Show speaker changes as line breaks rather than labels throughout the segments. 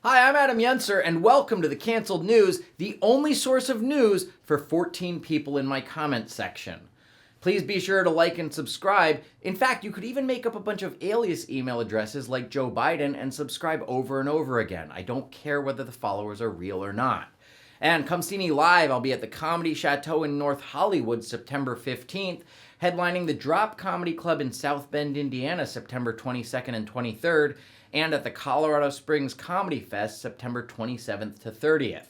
Hi, I'm Adam Yenser, and welcome to the Canceled News, the only source of news for 14 people in my comment section. Please be sure to like and subscribe. In fact, you could even make up a bunch of alias email addresses like Joe Biden and subscribe over and over again. I don't care whether the followers are real or not. And come see me live. I'll be at the Comedy Chateau in North Hollywood September 15th, headlining the Drop Comedy Club in South Bend, Indiana, September 22nd and 23rd, and at the Colorado Springs Comedy Fest September 27th to 30th.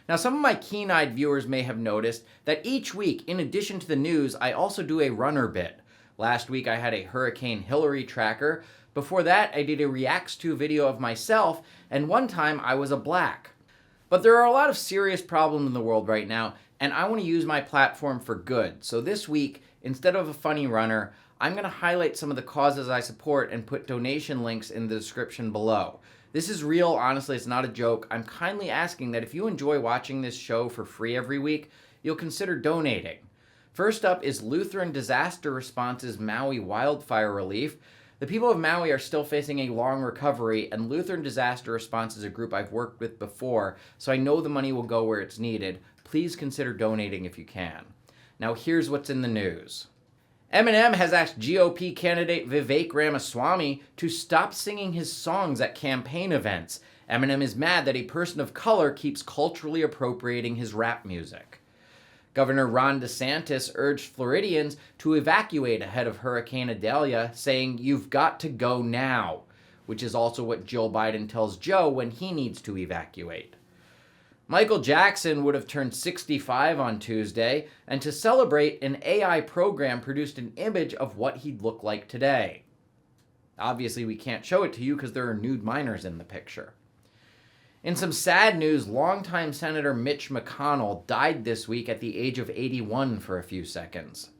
Now, some of my keen-eyed viewers may have noticed that each week, in addition to the news, I also do a runner bit. Last week I had a Hurricane Hillary tracker. Before that, I did a reacts to video of myself, and one time I was a black. But there are a lot of serious problems in the world right now, and I want to use my platform for good. So this week, instead of a funny runner, I'm going to highlight some of the causes I support and put donation links in the description below. This is real, honestly, it's not a joke. I'm kindly asking that if you enjoy watching this show for free every week, you'll consider donating. First up is Lutheran Disaster Response's Maui wildfire relief. The people of Maui are still facing a long recovery, and Lutheran Disaster Response is a group I've worked with before, so I know the money will go where it's needed. Please consider donating if you can. Now here's what's in the news. Eminem has asked GOP candidate Vivek Ramaswamy to stop singing his songs at campaign events. Eminem is mad that a person of color keeps culturally appropriating his rap music. Governor Ron DeSantis urged Floridians to evacuate ahead of Hurricane Idalia, saying, "You've got to go now," which is also what Joe Biden tells Joe when he needs to evacuate. Michael Jackson would have turned 65 on Tuesday, and to celebrate, an AI program produced an image of what he'd look like today. Obviously, we can't show it to you because there are nude minors in the picture. In some sad news, longtime Senator Mitch McConnell died this week at the age of 81 for a few seconds.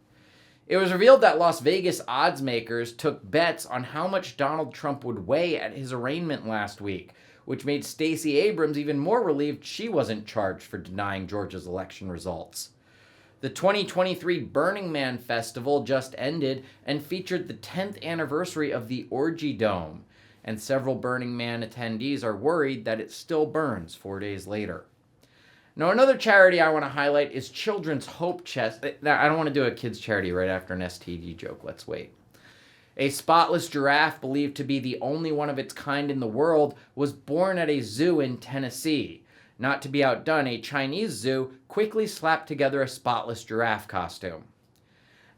It was revealed that Las Vegas odds makers took bets on how much Donald Trump would weigh at his arraignment last week, which made Stacey Abrams even more relieved she wasn't charged for denying Georgia's election results. The 2023 Burning Man Festival just ended and featured the 10th anniversary of the Orgy Dome, and several Burning Man attendees are worried that it still burns 4 days later. Now, another charity I want to highlight is Children's Hope Chest. Now, I don't want to do a kids' charity right after an STD joke. Let's wait. A spotless giraffe, believed to be the only one of its kind in the world, was born at a zoo in Tennessee. Not to be outdone, a Chinese zoo quickly slapped together a spotless giraffe costume.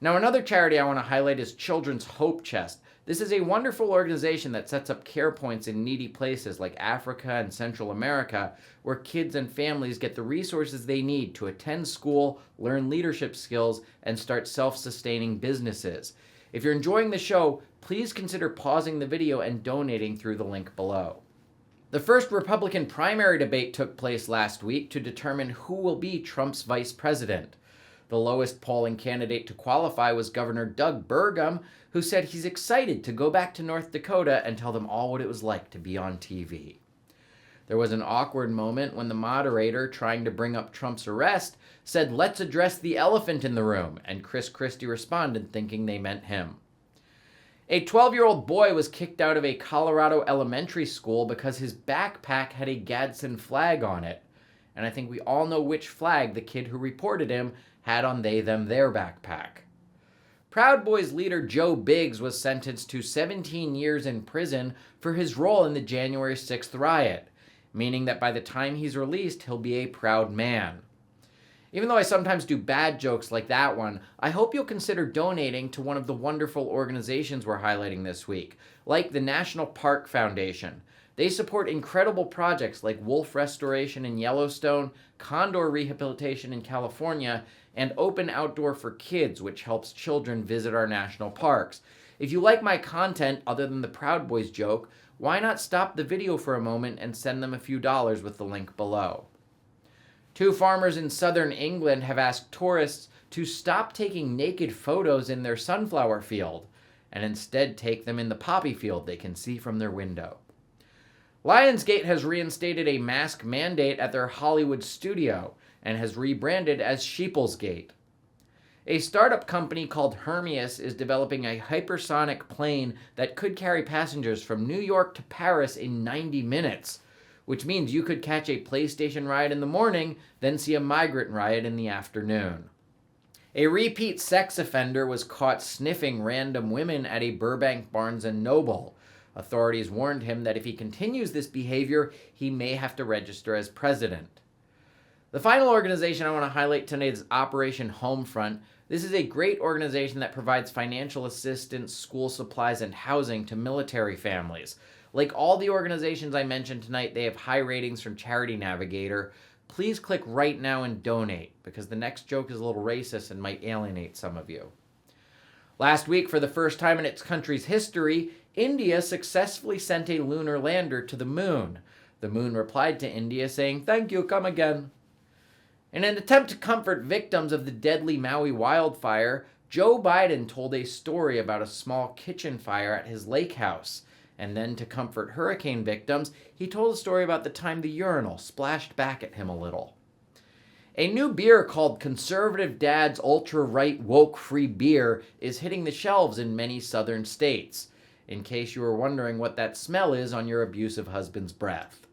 Now, another charity I want to highlight is Children's Hope Chest. This is a wonderful organization that sets up care points in needy places like Africa and Central America, where kids and families get the resources they need to attend school, learn leadership skills, and start self-sustaining businesses. If you're enjoying the show, please consider pausing the video and donating through the link below. The first Republican primary debate took place last week to determine who will be Trump's vice president. The lowest polling candidate to qualify was Governor Doug Burgum, who said he's excited to go back to North Dakota and tell them all what it was like to be on TV. There was an awkward moment when the moderator, trying to bring up Trump's arrest, said, "Let's address the elephant in the room," and Chris Christie responded thinking they meant him. A 12-year-old boy was kicked out of a Colorado elementary school because his backpack had a Gadsden flag on it. And I think we all know which flag the kid who reported him had on their backpack. Proud Boys leader Joe Biggs was sentenced to 17 years in prison for his role in the January 6th riot, meaning that by the time he's released, he'll be a proud man. Even though I sometimes do bad jokes like that one, I hope you'll consider donating to one of the wonderful organizations we're highlighting this week, like the National Park Foundation. They support incredible projects like wolf restoration in Yellowstone, condor rehabilitation in California, and Open Outdoor for Kids, which helps children visit our national parks. If you like my content other than the Proud Boys joke, why not stop the video for a moment and send them a few dollars with the link below. 2 farmers in southern England have asked tourists to stop taking naked photos in their sunflower field and instead take them in the poppy field they can see from their window. Lionsgate has reinstated a mask mandate at their Hollywood studio and has rebranded as Sheeplesgate. A startup company called Hermeus is developing a hypersonic plane that could carry passengers from New York to Paris in 90 minutes, which means you could catch a PlayStation riot in the morning, then see a migrant riot in the afternoon. A repeat sex offender was caught sniffing random women at a Burbank Barnes & Noble. Authorities warned him that if he continues this behavior, he may have to register as president. The final organization I want to highlight tonight is Operation Homefront. This is a great organization that provides financial assistance, school supplies, and housing to military families. Like all the organizations I mentioned tonight, they have high ratings from Charity Navigator. Please click right now and donate, because the next joke is a little racist and might alienate some of you. Last week, for the first time in its country's history, India successfully sent a lunar lander to the moon. The moon replied to India saying, "Thank you, come again." In an attempt to comfort victims of the deadly Maui wildfire, Joe Biden told a story about a small kitchen fire at his lake house. And then to comfort hurricane victims, he told a story about the time the urinal splashed back at him a little. A new beer called Conservative Dad's Ultra-Right Woke-Free Beer is hitting the shelves in many southern states, in case you were wondering what that smell is on your abusive husband's breath.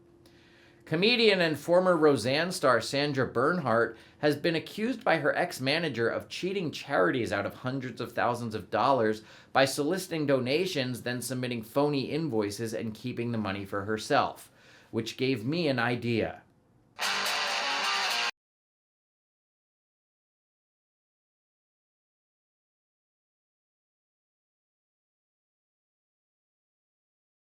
Comedian and former Roseanne star Sandra Bernhardt has been accused by her ex-manager of cheating charities out of hundreds of thousands of dollars by soliciting donations, then submitting phony invoices and keeping the money for herself, which gave me an idea.